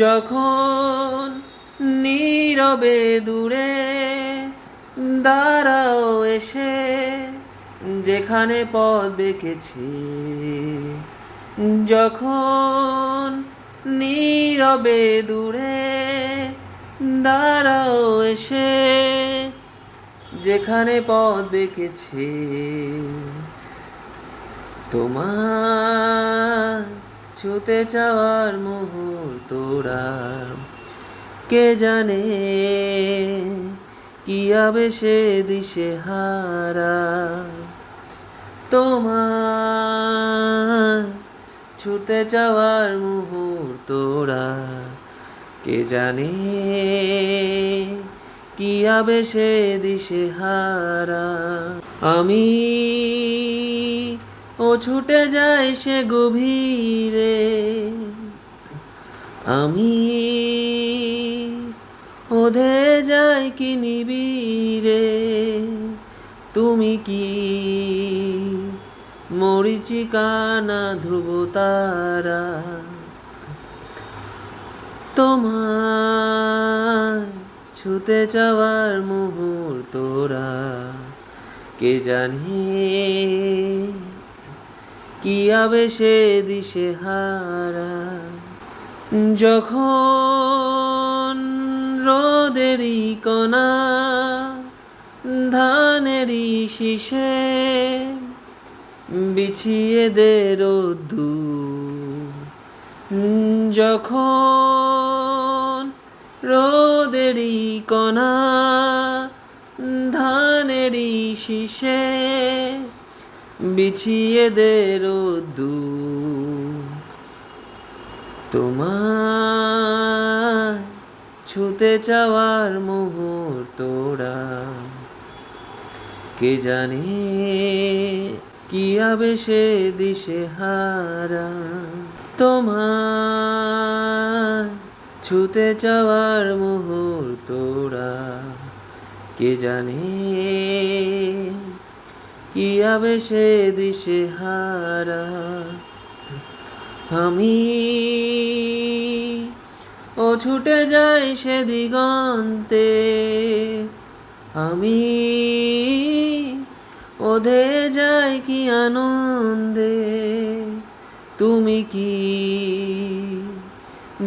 যখন নীরবে দূরে দাঁড়াও এসে, যেখানে পথ বেঁকেছি। যখন নীরবে দূরে দাঁড়াও এসে, যেখানে পথ বেঁকেছি। তোমার ছুতে চাওয়ার মুহূর্তরা কে জানে কি আবেশে দিশেহারা। তোমার ছুতে চাওয়ার মুহূর্তরা কে জানে কি আবেশে দিশেহারা। আমি ও ছুটে যাই সে গভীরে, আমি ওধে যাই কি নিবিড়ে। তুমি কি মরীচিকা না ধ্রুব তারা? তোমার ছুতে যাওয়ার মুহূর্তরা কে জানে কি আবেশে দিশেহারা। যখন রোদেরই কণা ধানেরই শীষে বিছিয়ে দে রোদ্দুর। যখন রোদেরই কণা ধানেরই শীষে বিছিয়ে দে রোদ্দুর। তোমার ছুতে চাওয়ার মুহূর্তরা কে জানে কি আবেশে দিশেহারা। তোমার ছুতে চাওয়ার মুহূর্তরা কে জানে কি আবেশে দিশেহারা। আমি ও ছুটে যাই সে দিগন্তে, আমি ওধে যাই কি আনন্দে। তুমি কি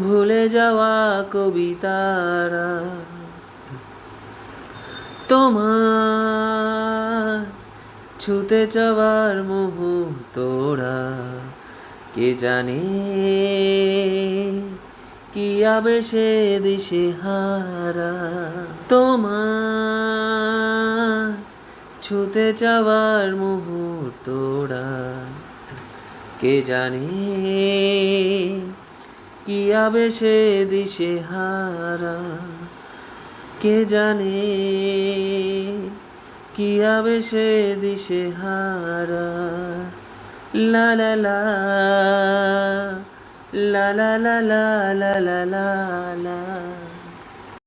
ভুলে যাওয়া কবিতারা? তোমার ছুতে যাওয়ার মুহূর্তরা কে জানে কি আবেশে দিশেহারা। তোমার ছুতে যাওয়ার মুহূর্তরা কে জানে কি আবেশে দিশেহারা। কে জানে কি আবেশে দিশেহারা। লা লা লা লা লা লা লা লা লা লা।